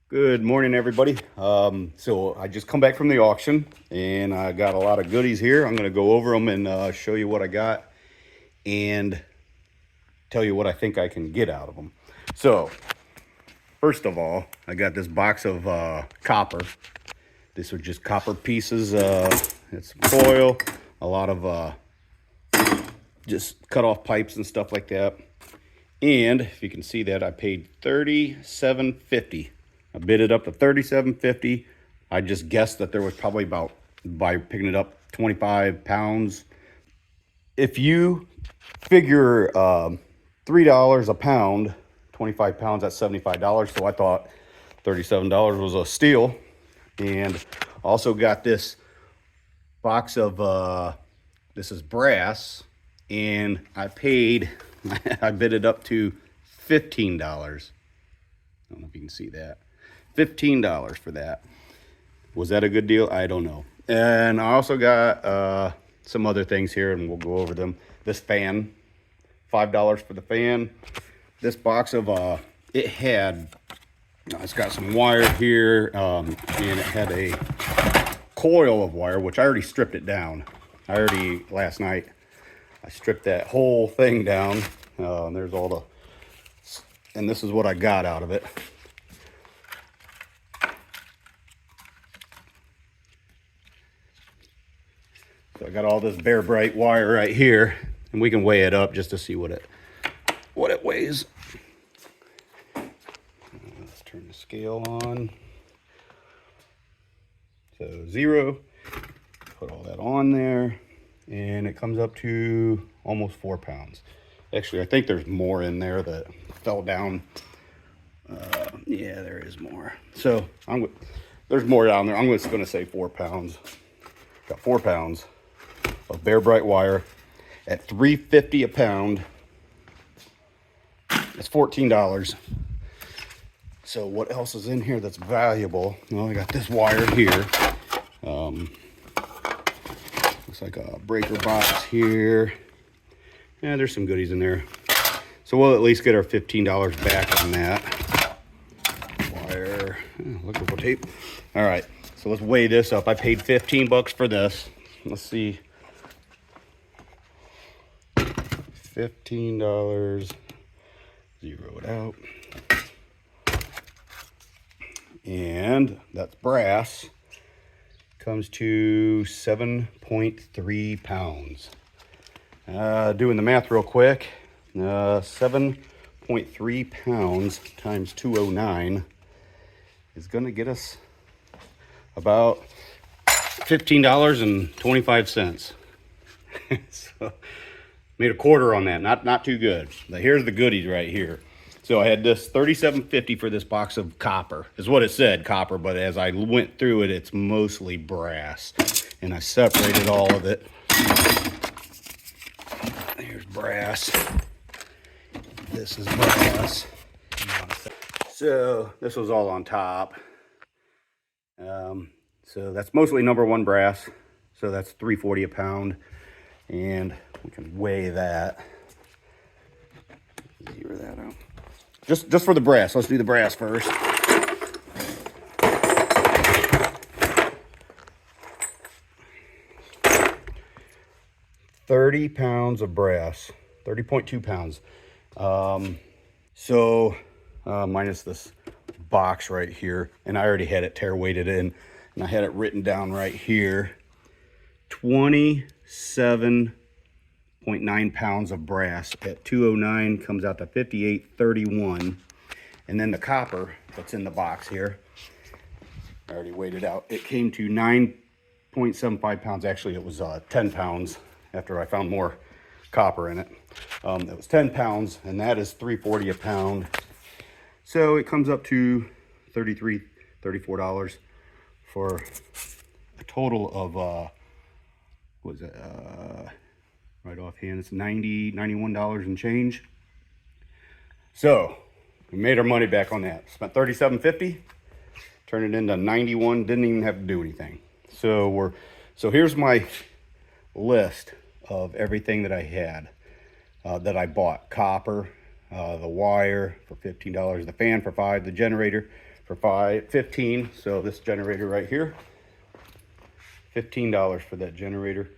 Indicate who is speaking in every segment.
Speaker 1: Good morning, everybody. So I just come back from the auction and I got a lot of goodies here. I'm going to go over them and show you what I got and tell you what I think I can get out of them. So first of all, I got this box of copper. These are just copper pieces. It's foil, a lot of just cut off pipes and stuff like that. And if you can see that, I paid $37.50. I bid it up to $37.50. I just guessed that there was probably about, by picking it up, 25 pounds. If you figure $3 a pound, 25 pounds, that's $75. So I thought $37 was a steal. And also got this box of, this is brass, and I paid, I bid it up to $15. I don't know if you can see that. $15 for that. Was that a good deal? I don't know. And I also got some other things here, and we'll go over them. This fan, $5 for the fan. This box of, it's got some wire here, and it had a coil of wire, which I already stripped it down. Last night, I stripped that whole thing down. There's all the, and this is what I got out of it. So I got all this Bear Bright wire right here, and we can weigh it up just to see what it weighs. Let's turn the scale on. So 0, put all that on there, and it comes up to almost 4 pounds. Actually, I think there's more in there that fell down. Yeah, there is more. So there's more down there. I'm just going to say 4 pounds. Got 4 pounds of Bear Bright wire at $3.50 a pound. It's $14. So what else is in here that's valuable? Well, I got this wire here. Looks like a breaker box here. Yeah, there's some goodies in there. So we'll at least get our $15 back on that. Wire, electrical tape. All right, so let's weigh this up. I paid 15 bucks for this. Let's see. $15, zero it out. And that's brass. Comes to 7.3 pounds. Doing the math real quick. 7.3 pounds times 209 is gonna get us about $15.25. So made a quarter on that. Not too good. But here's the goodies right here. So I had this $37.50 for this box of copper. Is what it said, copper, but as I went through it, it's mostly brass. And I separated all of it. Here's brass. This is brass. So this was all on top. So that's mostly #1 brass. So that's $3.40 a pound. And we can weigh that. Zero that out. Just for the brass. Let's do the brass first. $30 pounds of brass. 30.2 pounds. Minus this box right here, and I already had it tear weighted in, and I had it written down right here. 27.9 pounds of brass at 209 comes out to 58.31. And then the copper that's in the box here, I already weighed it out. It came to 9.75 pounds. Actually, it was 10 pounds after I found more copper in it. It was 10 pounds, and that is $3.40 a pound. So it comes up to $34 for a total of, right offhand, it's $91 and change. So we made our money back on that. Spent $37.50, turned it into 91, didn't even have to do anything. So here's my list of everything that I had, that I bought. Copper, the wire for $15, the fan for $5, the generator for 15. So this generator right here, $15 for that generator.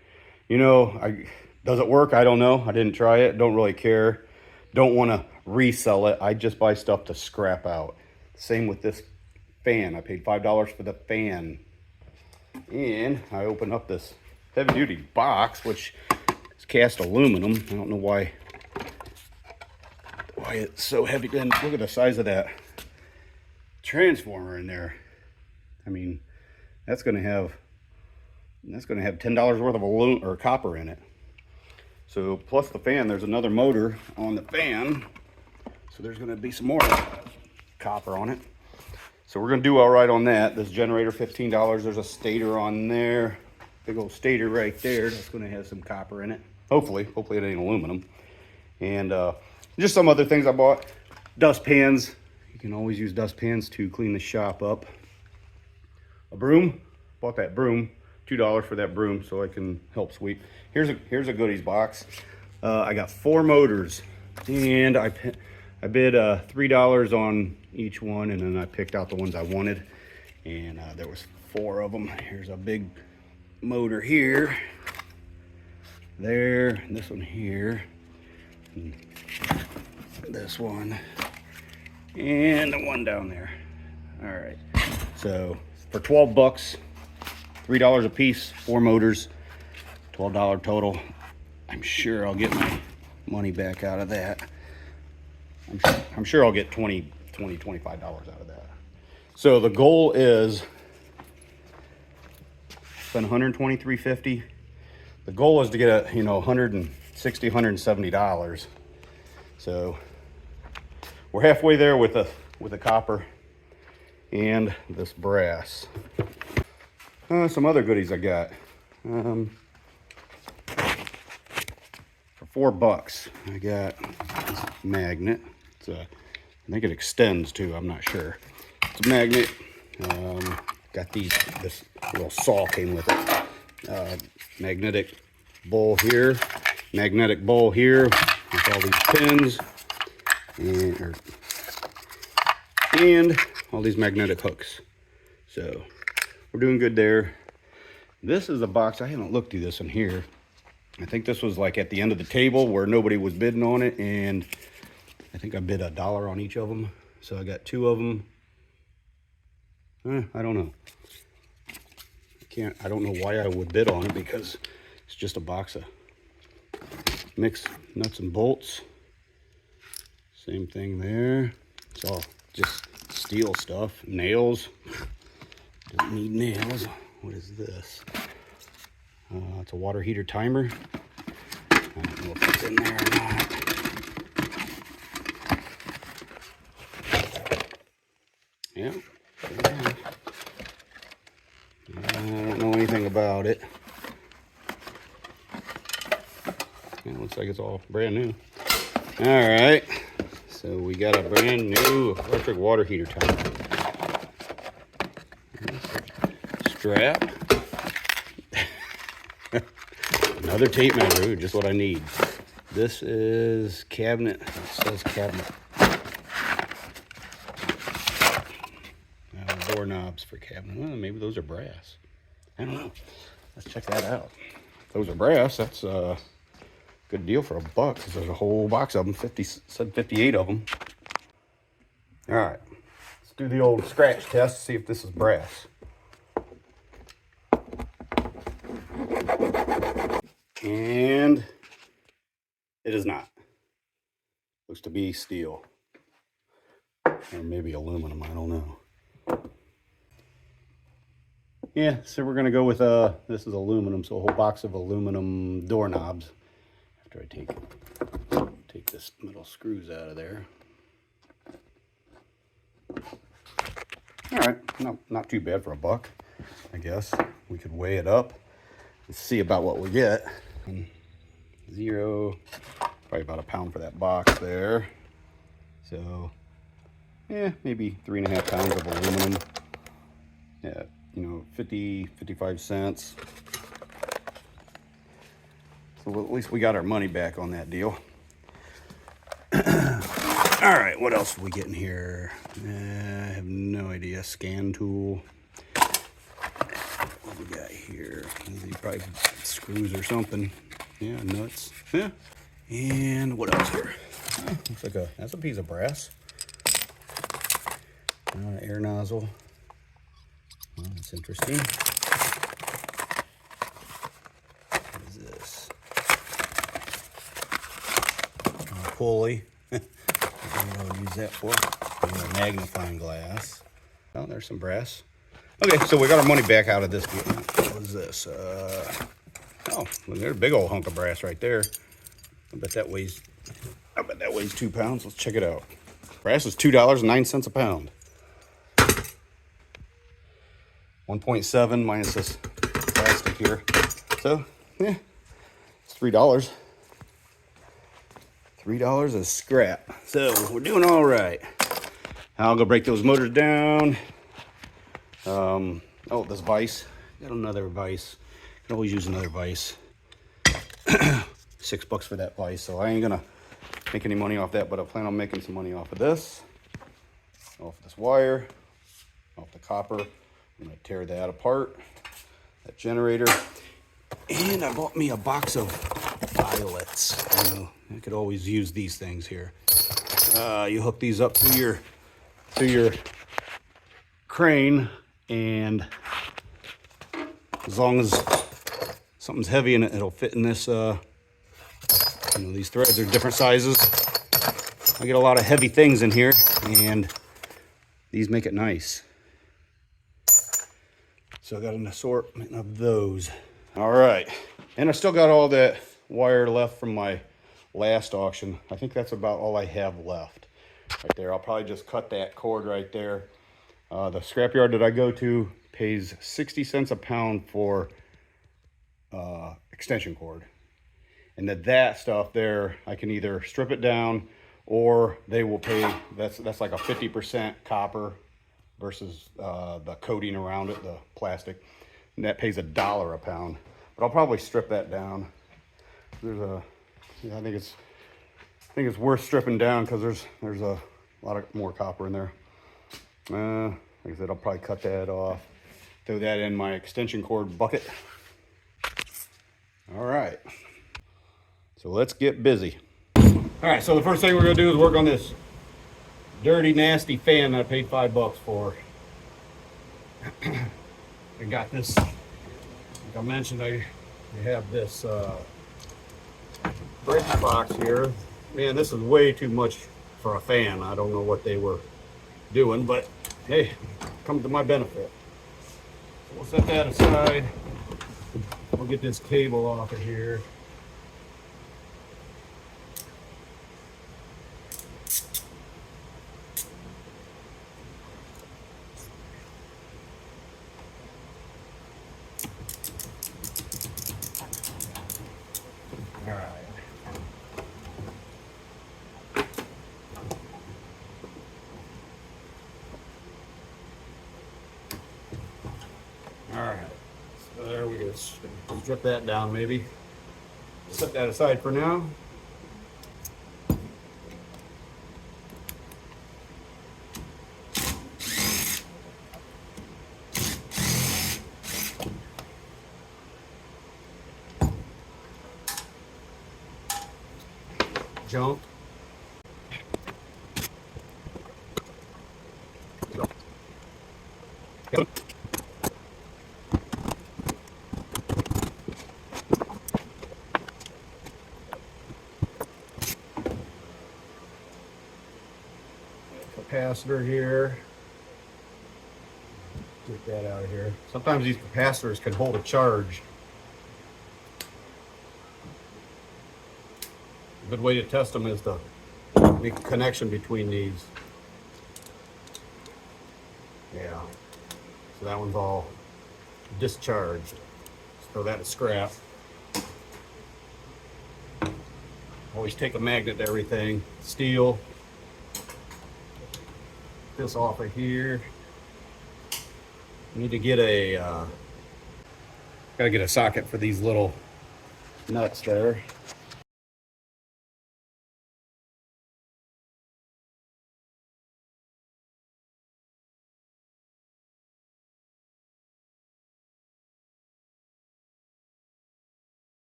Speaker 1: You know, does it work? I don't know. I didn't try it. Don't really care. Don't want to resell it. I just buy stuff to scrap out. Same with this fan. I paid $5 for the fan. And I opened up this heavy duty box, which is cast aluminum. I don't know why it's so heavy. And look at the size of that transformer in there. I mean, that's gonna have $10 worth of aluminum or copper in it. So plus the fan, there's another motor on the fan, so there's gonna be some more copper on it. So we're gonna do all right on that. This generator, $15. There's a stator on there, big old stator right there. That's gonna have some copper in it. Hopefully it ain't aluminum. And just some other things I bought. Dust pans. You can always use dust pans to clean the shop up. A broom. Bought that broom. $2 for that broom so I can help sweep. Here's a goodies box. I got 4 motors, and I bid $3 on each one, and then I picked out the ones I wanted, and there was 4 of them. Here's a big motor here, there, and this one here, and this one, and the one down there. All right, so for 12 bucks, $3 a piece, 4 motors, $12 total. I'm sure I'll get my money back out of that. I'm sure I'll get $25 out of that. So the goal is spend $123.50. The goal is to get $160, $170. So we're halfway there with the copper and this brass. Some other goodies I got. For 4 bucks, I got this magnet. I think it extends too, I'm not sure. It's a magnet. Got this little saw came with it. Magnetic bowl here, magnetic bowl here with all these pins, and all these magnetic hooks. So we're doing good there. This is a box. I haven't looked through this in here. I think this was like at the end of the table where nobody was bidding on it, and I think I bid $1 on each of them. So I got 2 of them. I don't know. I don't know why I would bid on it, because it's just a box of mixed nuts and bolts. Same thing there. It's all just steel stuff. Nails. Don't need nails. What is this? It's a water heater timer. I don't know if it's in there or not. Yeah. I don't know anything about it. It looks like it's all brand new. All right. So we got a brand new electric water heater timer. Strap. Another tape measure, just what I need. This is cabinet. It says cabinet. Doorknobs for cabinet. Well, maybe those are brass. I don't know. Let's check that out. If those are brass, that's a good deal for $1, because there's a whole box of them. 58 of them. All right. Let's do the old scratch test, see if this is brass. And it is not. Looks to be steel. Or maybe aluminum, I don't know. Yeah, so we're gonna go with this is aluminum, so a whole box of aluminum doorknobs. After I take this metal screws out of there. All right, not too bad for $1, I guess. We could weigh it up and see about what we get. 0, probably about 1 pound for that box there. So, yeah, maybe 3.5 pounds of aluminum. Yeah, 55 cents. So at least we got our money back on that deal. All right, what else are we getting here? I have no idea. Scan tool. What we got here? These probably screws or something. Yeah, nuts. Yeah. And what else here? Oh, looks like that's a piece of brass. Air nozzle. Well, that's interesting. What is this? Pulley. What do I use that for? A magnifying glass. Oh, there's some brass. Okay, so we got our money back out of this. What was this? Oh, there's a big old hunk of brass right there. I bet that weighs 2 pounds. Let's check it out. Brass is $2.09 a pound. 1.7 minus this plastic here. So, yeah, it's $3. $3 a scrap. So we're doing all right. I'll go break those motors down. Oh, this vise. Got another vise. Can always use another vise. $6 for that vise. So I ain't gonna make any money off that, but I plan on making some money off of this. Off this wire. Off the copper. I'm gonna tear that apart. That generator. And I bought me a box of eyelets. You know, I could always use these things here. You hook these up to your crane, and as long as something's heavy in it, it'll fit in this. These threads are different sizes. I get a lot of heavy things in here, and these make it nice. So I got an assortment of those. All right, and I still got all that wire left from my last auction. I think that's about all I have left right there. I'll probably just cut that cord right there. The scrapyard that I go to pays 60 cents a pound for extension cord. And that stuff there, I can either strip it down, or they will pay, that's like a 50% copper versus the coating around it, the plastic. And that pays $1 a pound. But I'll probably strip that down. I think it's worth stripping down because there's a lot of more copper in there. Like I said, I'll probably cut that off, throw that in my extension cord bucket. All right, so let's get busy. All right, so the first thing we're gonna do is work on this dirty, nasty fan that I paid $5 for. I got this, like I mentioned, I have this breaker box here. Man, this is way too much for a fan. I don't know what they were doing, but hey, come to my benefit. So we'll set that aside. We'll get this cable off of here. All right. All right, so there we go. Strip that down maybe. Set that aside for now. Jump. Capacitor here. Get that out of here. Sometimes these capacitors can hold a charge. A good way to test them is to make a connection between these. Yeah. So that one's all discharged. Let's throw that in scrap. Always take a magnet to everything. Steel. This off of here. Need to get gotta get a socket for these little nuts there.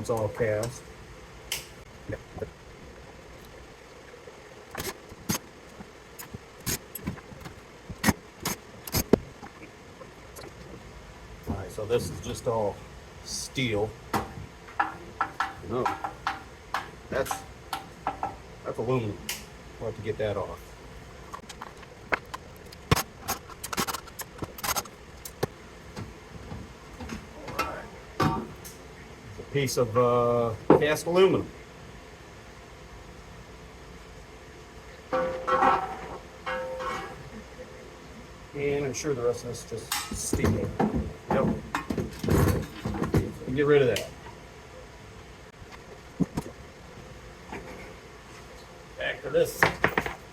Speaker 1: it's all cast. All right, so this is just all steel. No, that's aluminum. We'll have to get that off. All right. It's a piece of cast aluminum. And I'm sure the rest of this is just steel. Yep. Get rid of that. Back to this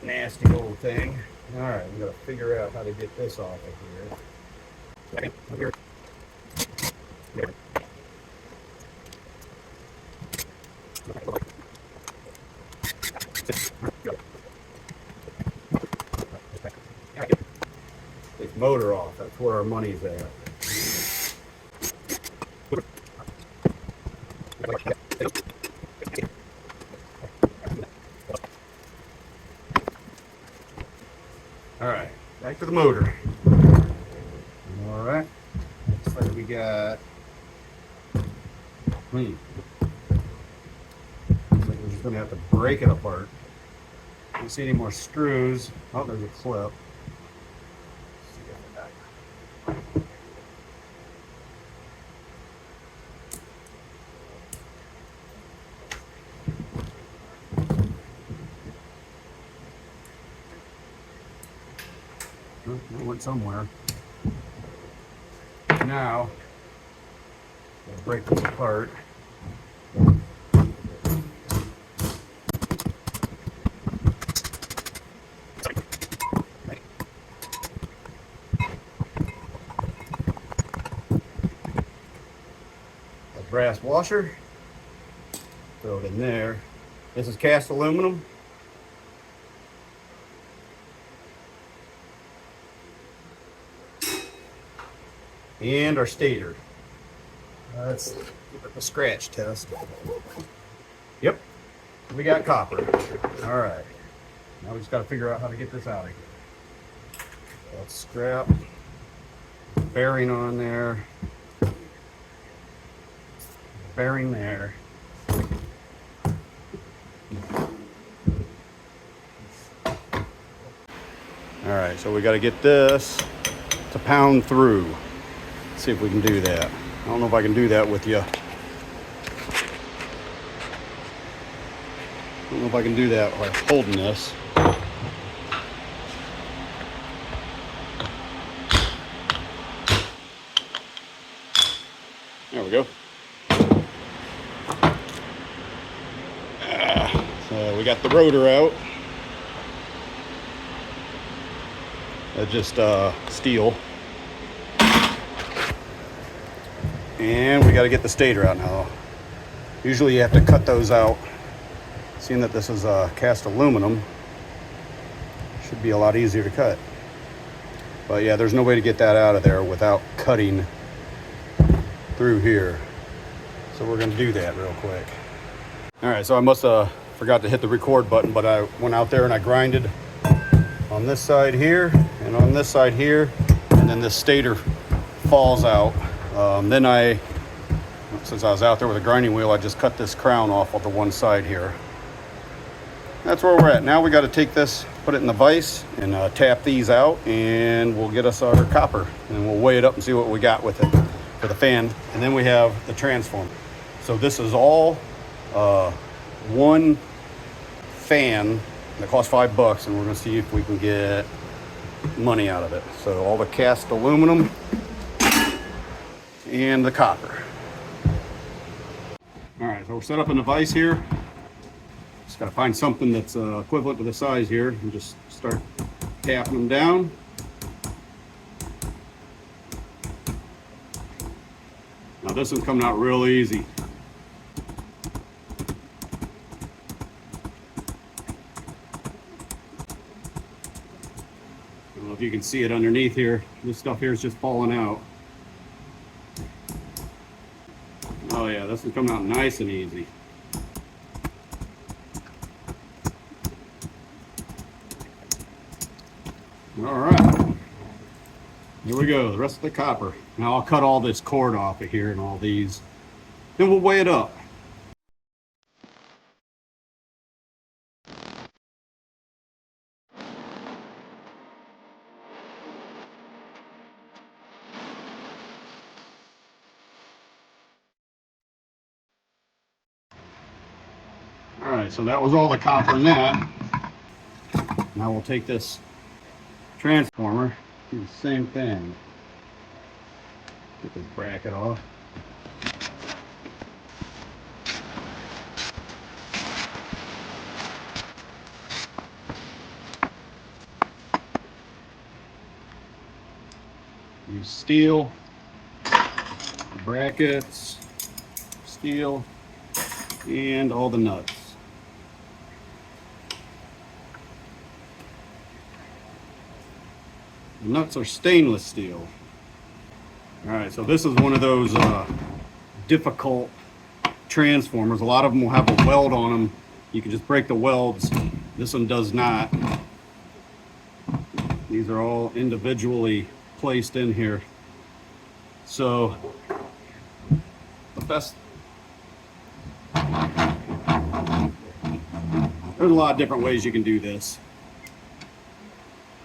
Speaker 1: nasty old thing. All right, we gotta figure out how to get this off of here. Here. Take the motor off. That's where our money's at. All right, back to the motor. All right, looks like we got. Looks like we're just gonna have to break it apart. Don't see any more screws. Oh, there's a clip. It went somewhere. Now, we'll break this apart. A brass washer. Throw it in there. This is cast aluminum. And our stator. Let's give it the scratch test. Yep, we got copper. All right, now we just got to figure out how to get this out of here. Let's scrap, bearing on there, bearing there. All right, so we got to get this to pound through. See if we can do that. I don't know if I can do that with you. I don't know if I can do that while holding this. There we go. So we got the rotor out. That's just steel. And we got to get the stator out now. Usually you have to cut those out. Seeing that this is cast aluminum, should be a lot easier to cut. But yeah, there's no way to get that out of there without cutting through here. So we're gonna do that real quick. All right, so I must have forgot to hit the record button, but I went out there and I grinded on this side here and on this side here, and then this stator falls out. Then since I was out there with a grinding wheel, I just cut this crown off of the one side here. That's where we're at. Now we got to take this, put it in the vise, and tap these out, and we'll get us our copper. And we'll weigh it up and see what we got with it for the fan. And then we have the transformer. So this is all one fan that costs $5, and we're going to see if we can get money out of it. So all the cast aluminum and the copper. All right, so we're set up in the vise here. Just got to find something that's equivalent to the size here and just start tapping them down. Now this one's coming out real easy. I don't know if you can see it underneath here. This stuff here is just falling out. Oh yeah, this is coming out nice and easy. All right, here we go, the rest of the copper. Now I'll cut all this cord off of here and all these, then we'll weigh it up. All right, so that was all the copper in that. Now we'll take this transformer, do the same thing. Get this bracket off. Use steel, brackets, steel, and all the nuts. The nuts are stainless steel. All right, so this is one of those difficult transformers. A lot of them will have a weld on them. You can just break the welds. This one does not. These are all individually placed in here. So the best, there's a lot of different ways you can do this.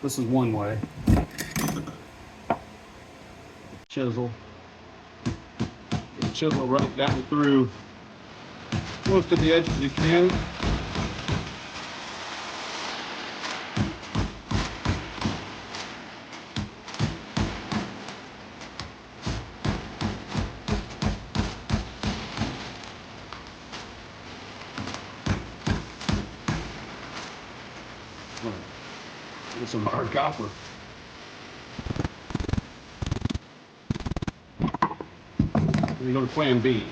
Speaker 1: This is one way. Chisel. Chisel right down through most of the edges you can. Get some hard copper. We go to plan B.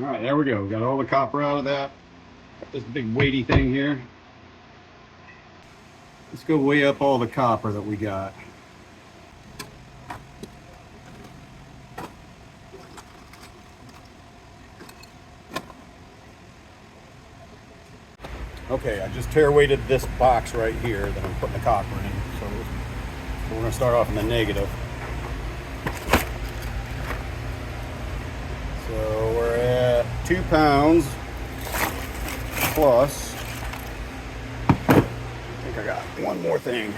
Speaker 1: All right, there we go. Got all the copper out of that. Got this big weighty thing here. Let's go weigh up all the copper that we got. Okay, I just tear weighted this box right here that I'm putting the copper in. So we're going to start off in the negative. So we're at 2 pounds plus. I think I got one more thing.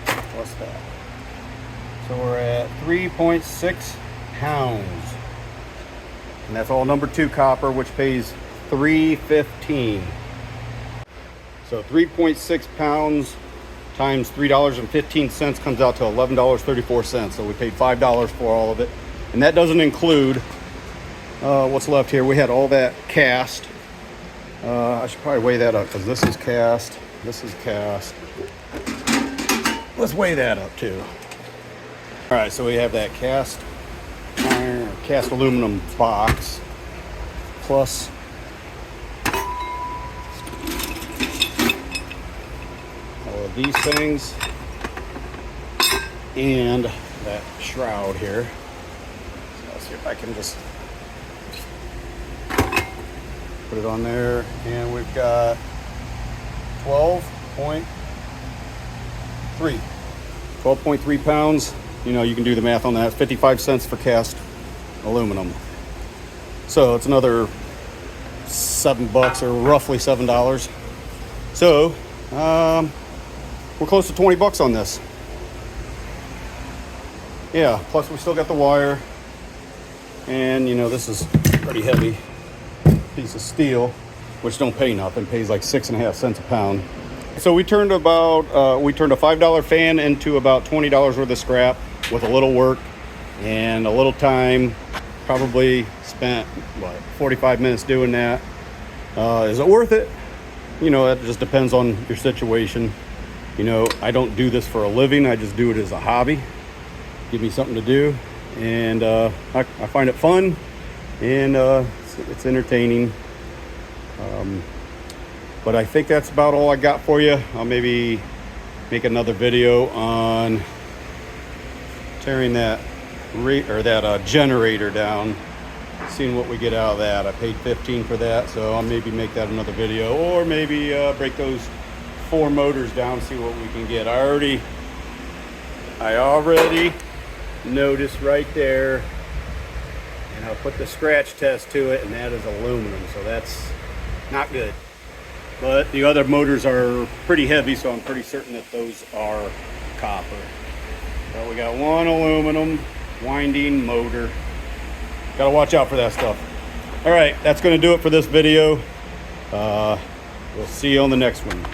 Speaker 1: Plus that. So we're at 3.6 pounds. And that's all number 2 copper, which pays $3.15. So 3.6 pounds times $3.15 comes out to $11.34. So we paid $5 for all of it. And that doesn't include what's left here. We had all that cast. I should probably weigh that up because this is cast. This is cast. Let's weigh that up too. All right, so we have that cast iron, cast aluminum box plus all of these things and that shroud here. So let's see if I can just put it on there. And we've got 12.3 pounds. You know, you can do the math on that. 55 cents for cast aluminum. So it's another $7 or roughly $7. So we're close to 20 bucks on this. Yeah, plus we still got the wire. And you know, this is pretty heavy piece of steel, which don't pay nothing, pays like 6.5 cents a pound. So we turned a $5 fan into about $20 worth of scrap with a little work and a little time. Probably spent, 45 minutes doing that. Is it worth it? You know, that just depends on your situation. You know, I don't do this for a living. I just do it as a hobby. Give me something to do. And I find it fun and it's entertaining. But I think that's about all I got for you. I'll maybe make another video on tearing that generator down, seeing what we get out of that. I paid $15 for that, so I'll maybe make that another video, or maybe break those 4 motors down, see what we can get. I already noticed right there, and I'll put the scratch test to it, and that is aluminum, so that's not good. But the other motors are pretty heavy, so I'm pretty certain that those are copper. So we got one aluminum winding motor. Gotta watch out for that stuff. All right, that's gonna do it for this video. We'll see you on the next one.